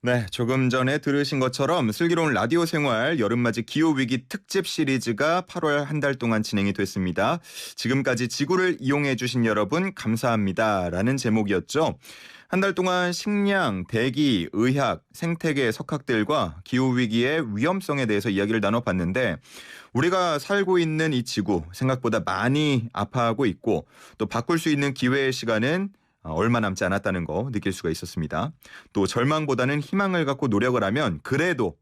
네, 조금 전에 들으신 것처럼 슬기로운 라디오 생활 여름맞이 기후위기 특집 시리즈가 8월 한 달 동안 진행이 됐습니다. 지금까지 지구를 이용해주신 여러분 감사합니다. 라는 제목이었죠. 한 달 동안 식량, 대기, 의학, 생태계 석학들과 기후위기의 위험성에 대해서 이야기를 나눠봤는데 우리가 살고 있는 이 지구 생각보다 많이 아파하고 있고 또 바꿀 수 있는 기회의 시간은 얼마 남지 않았다는 거 느낄 수가 있었습니다. 또 절망보다는 희망을 갖고 노력을 하면 그래도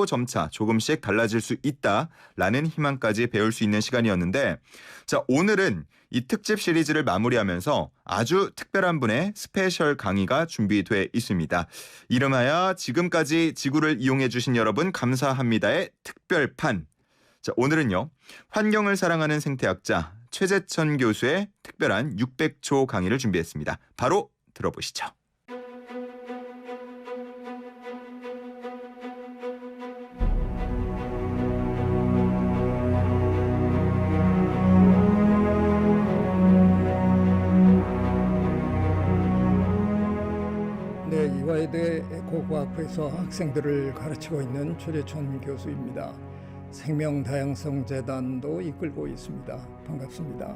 점차 조금씩 달라질 수 있다라는 희망까지 배울 수 있는 시간이었는데 자, 오늘은 이 특집 시리즈를 마무리하면서 아주 특별한 분의 스페셜 강의가 준비되어 있습니다. 이름하여 지금까지 지구를 이용해 주신 여러분 감사합니다의 특별판. 자, 오늘은요. 환경을 사랑하는 생태학자 최재천 교수의 특별한 600초 강의를 준비했습니다. 바로 들어보시죠. 네, 이화여대 에코과학부에서 학생들을 가르치고 있는 최재천 교수입니다. 생명다양성재단도 이끌고 있습니다. 반갑습니다.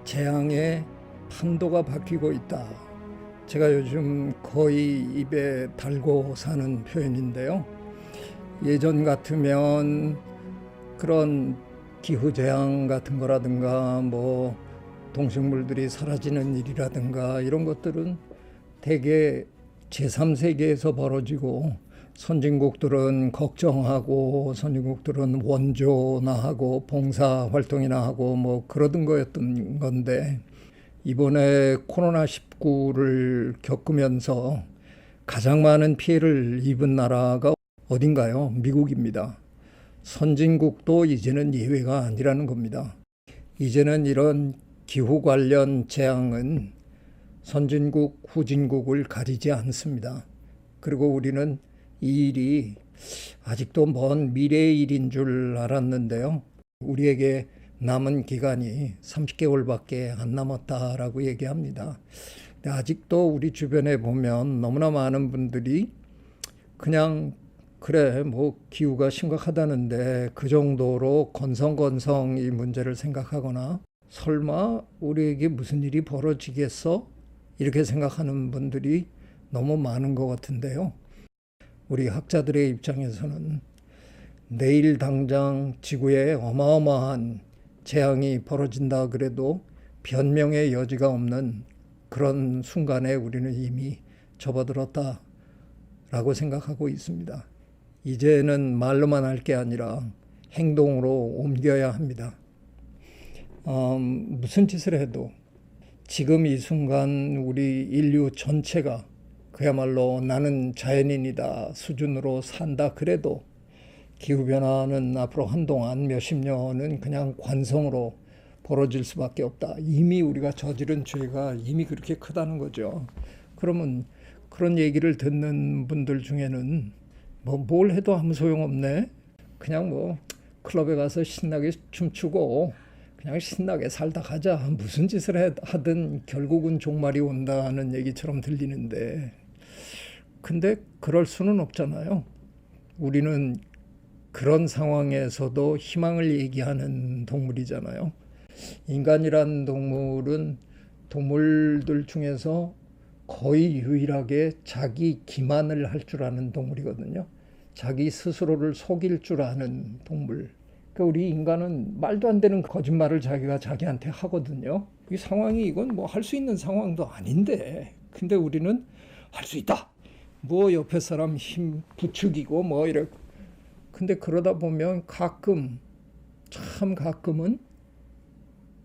재앙의 판도가 바뀌고 있다. 제가 요즘 거의 입에 달고 사는 표현인데요. 예전 같으면 그런 기후재앙 같은 거라든가 동식물들이 사라지는 일이라든가 이런 것들은 대개 제3세계에서 벌어지고 선진국들은 걱정하고 선진국들은 원조나 하고 봉사활동이나 하고 그러던 거였던 건데 이번에 코로나19를 겪으면서 가장 많은 피해를 입은 나라가 어딘가요? 미국입니다. 선진국도 이제는 예외가 아니라는 겁니다. 이제는 이런 기후 관련 재앙은 선진국, 후진국을 가리지 않습니다. 그리고 우리는 이 일이 아직도 먼 미래의 일인 줄 알았는데요. 우리에게 남은 기간이 30개월밖에 안 남았다라고 얘기합니다. 근데 아직도 우리 주변에 보면 너무나 많은 분들이 그냥 그래 기후가 심각하다는데 그 정도로 건성건성 이 문제를 생각하거나 설마 우리에게 무슨 일이 벌어지겠어? 이렇게 생각하는 분들이 너무 많은 것 같은데요. 우리 학자들의 입장에서는 내일 당장 지구에 어마어마한 재앙이 벌어진다 그래도 변명의 여지가 없는 그런 순간에 우리는 이미 접어들었다라고 생각하고 있습니다. 이제는 말로만 할 게 아니라 행동으로 옮겨야 합니다. 무슨 짓을 해도 지금 이 순간 우리 인류 전체가 그야말로 나는 자연인이다 수준으로 산다 그래도 기후변화는 앞으로 한동안 몇십 년은 그냥 관성으로 벌어질 수밖에 없다. 이미 우리가 저지른 죄가 이미 그렇게 크다는 거죠. 그러면 그런 얘기를 듣는 분들 중에는 뭘 해도 아무 소용없네. 그냥 클럽에 가서 신나게 춤추고 그냥 신나게 살다 가자. 무슨 짓을 하든 결국은 종말이 온다는 얘기처럼 들리는데 근데 그럴 수는 없잖아요. 우리는 그런 상황에서도 희망을 얘기하는 동물이잖아요. 인간이란 동물은 동물들 중에서 거의 유일하게 자기 기만을 할 줄 아는 동물이거든요. 자기 스스로를 속일 줄 아는 동물. 우리 인간은 말도 안 되는 거짓말을 자기가 자기한테 하거든요. 이 상황이 이건 할 수 있는 상황도 아닌데 근데 우리는 할 수 있다. 옆에 사람 힘 부추기고 이래. 근데 그러다 보면 가끔은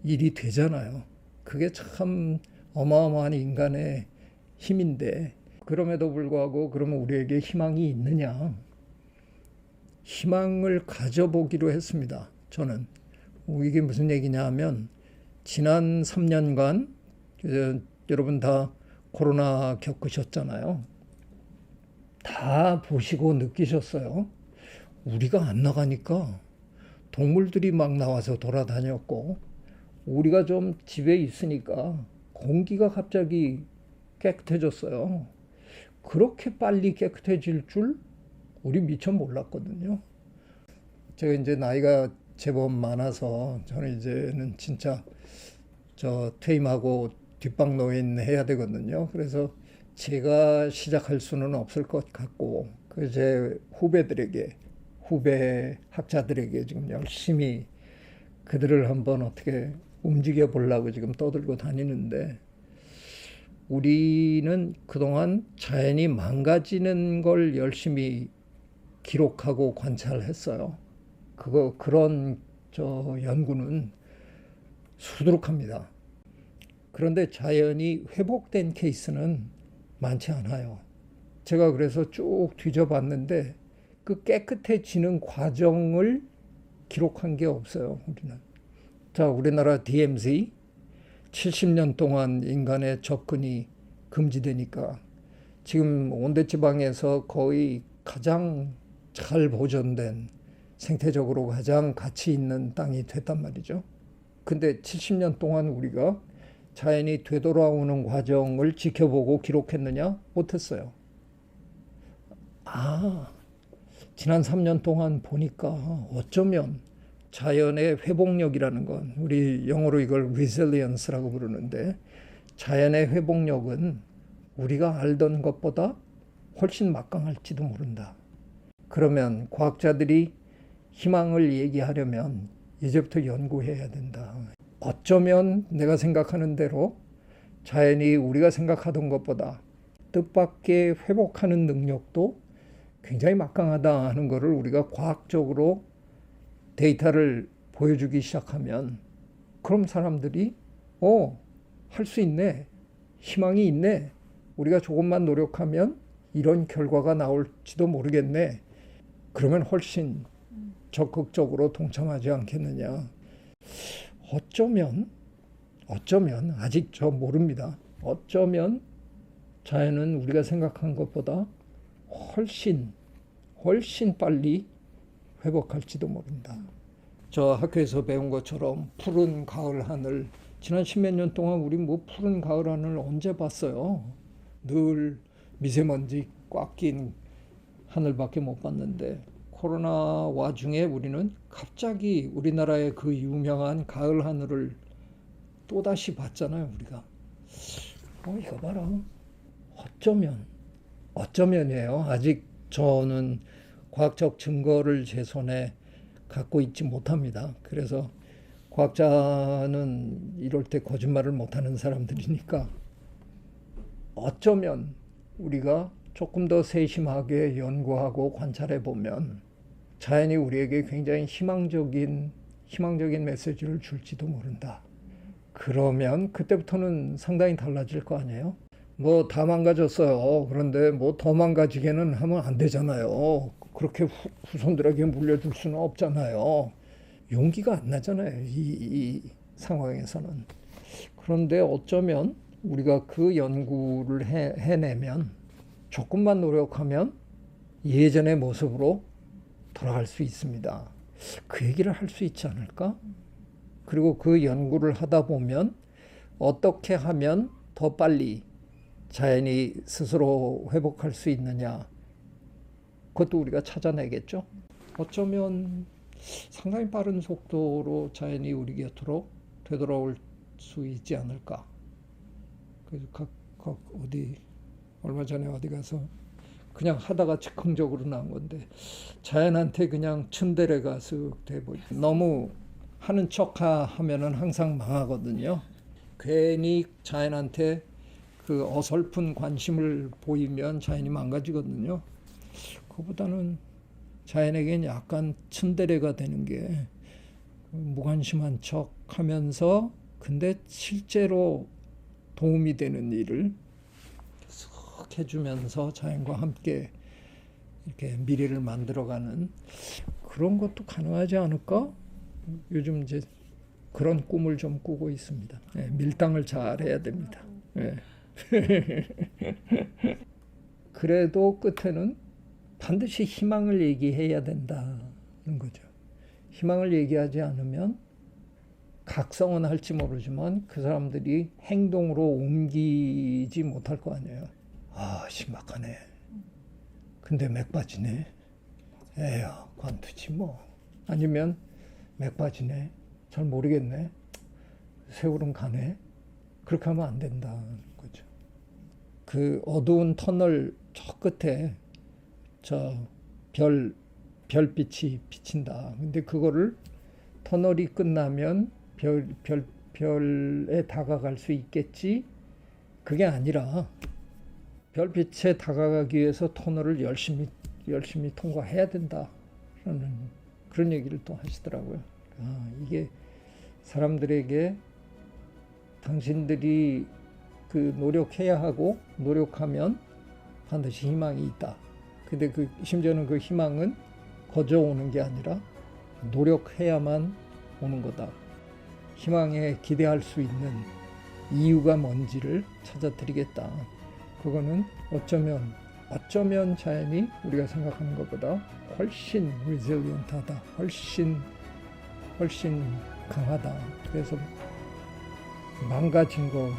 일이 되잖아요. 그게 참 어마어마한 인간의 힘인데 그럼에도 불구하고 그러면 우리에게 희망이 있느냐? 희망을 가져보기로 했습니다. 저는 이게 무슨 얘기냐 하면 지난 3년간 여러분 다 코로나 겪으셨잖아요. 다 보시고 느끼셨어요. 우리가 안 나가니까 동물들이 막 나와서 돌아다녔고 우리가 좀 집에 있으니까 공기가 갑자기 깨끗해졌어요. 그렇게 빨리 깨끗해질 줄 우리 미처 몰랐거든요. 제가 이제 나이가 제법 많아서 저는 이제는 진짜 퇴임하고 뒷방 노인 해야 되거든요. 그래서 제가 시작할 수는 없을 것 같고 제 후배 학자들에게 지금 열심히 그들을 한번 어떻게 움직여 보려고 지금 떠들고 다니는데, 우리는 그동안 자연이 망가지는 걸 열심히 기록하고 관찰했어요. 그런 연구는 수두룩합니다. 그런데 자연이 회복된 케이스는 많지 않아요. 제가 그래서 쭉 뒤져봤는데 그 깨끗해지는 과정을 기록한 게 없어요, 우리는. 자, 우리나라 DMZ 70년 동안 인간의 접근이 금지되니까 지금 온대지방에서 거의 가장 잘 보존된, 생태적으로 가장 가치 있는 땅이 됐단 말이죠. 근데 70년 동안 우리가 자연이 되돌아오는 과정을 지켜보고 기록했느냐? 못했어요. 지난 3년 동안 보니까 어쩌면 자연의 회복력이라는 건, 우리 영어로 이걸 resilience라고 부르는데, 자연의 회복력은 우리가 알던 것보다 훨씬 막강할지도 모른다. 그러면 과학자들이 희망을 얘기하려면 이제부터 연구해야 된다. 어쩌면 내가 생각하는 대로 자연이 우리가 생각하던 것보다 뜻밖의 회복하는 능력도 굉장히 막강하다 하는 것을 우리가 과학적으로 데이터를 보여주기 시작하면, 그럼 사람들이 할 수 있네, 희망이 있네, 우리가 조금만 노력하면 이런 결과가 나올지도 모르겠네, 그러면 훨씬 적극적으로 동참하지 않겠느냐. 어쩌면 아직 모릅니다. 어쩌면 자연은 우리가 생각한 것보다 훨씬 빨리 회복할지도 모른다. 저 학교에서 배운 것처럼 푸른 가을 하늘, 지난 십몇 년 동안 우리 푸른 가을 하늘 언제 봤어요? 늘 미세먼지 꽉 낀 하늘밖에 못 봤는데, 코로나 와중에 우리는 갑자기 우리나라의 그 유명한 가을 하늘을 또다시 봤잖아요, 우리가. 이거 봐라. 어쩌면이에요. 아직 저는 과학적 증거를 제 손에 갖고 있지 못합니다. 그래서 과학자는 이럴 때 거짓말을 못하는 사람들이니까, 어쩌면 우리가 조금 더 세심하게 연구하고 관찰해 보면 자연이 우리에게 굉장히 희망적인 메시지를 줄지도 모른다. 그러면 그때부터는 상당히 달라질 거 아니에요? 다 망가졌어요. 그런데 더 망가지게는 하면 안 되잖아요. 그렇게 후손들에게 물려줄 수는 없잖아요. 용기가 안 나잖아요, 이 상황에서는. 그런데 어쩌면 우리가 그 연구를 해내면, 조금만 노력하면 예전의 모습으로 돌아갈 수 있습니다. 그 얘기를 할 수 있지 않을까? 그리고 그 연구를 하다 보면 어떻게 하면 더 빨리 자연이 스스로 회복할 수 있느냐, 그것도 우리가 찾아내겠죠. 어쩌면 상당히 빠른 속도로 자연이 우리 곁으로 되돌아올 수 있지 않을까. 그래서 얼마 전에 어디 가서 그냥 하다가 즉흥적으로 나온 건데, 자연한테 그냥 츤데레가 쓱 돼버려. 너무 하는 척 하면은 항상 망하거든요. 괜히 자연한테 그 어설픈 관심을 보이면 자연이 망가지거든요. 그보다는 자연에겐 약간 츤데레가 되는 게, 무관심한 척 하면서 근데 실제로 도움이 되는 일을 쓱 해주면서 자연과 함께 이렇게 미래를 만들어가는 그런 것도 가능하지 않을까? 요즘 이제 그런 꿈을 좀 꾸고 있습니다. 밀당을 잘 해야 됩니다. 그래도 끝에는 반드시 희망을 얘기해야 된다는 거죠. 희망을 얘기하지 않으면 각성은 할지 모르지만 그 사람들이 행동으로 옮기지 못할 거 아니에요. 아, 심각하네. 근데 맥 빠지네. 에야, 관두지 뭐. 아니면 맥 빠지네. 잘 모르겠네. 세월은 가네. 그렇게 하면 안 된다는 거죠. 그 어두운 터널 저 끝에 저 별빛이 비친다. 근데 그거를 터널이 끝나면 별에 다가갈 수 있겠지? 그게 아니라 별빛에 다가가기 위해서 터널을 열심히 통과해야 된다라는 그런 얘기를 또 하시더라고요. 아, 이게 사람들에게 당신들이 그 노력해야 하고 노력하면 반드시 희망이 있다. 근데 그 심지어는 그 희망은 거저 오는 게 아니라 노력해야만 오는 거다. 희망에 기대할 수 있는 이유가 뭔지를 찾아드리겠다. 그거는 어쩌면 자연이 우리가 생각하는 것보다 훨씬 resilient하다. 훨씬 강하다. 그래서 망가진 거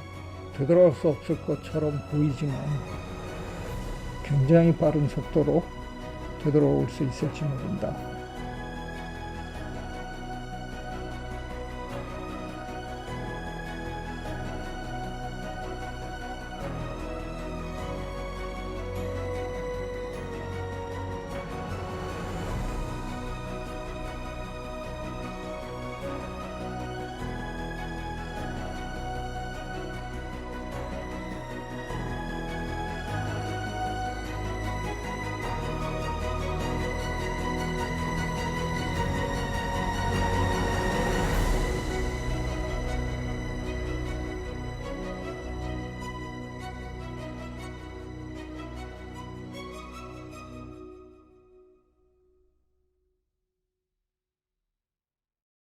되돌아올 수 없을 것처럼 보이지만 굉장히 빠른 속도로 되돌아올 수 있을지 모른다.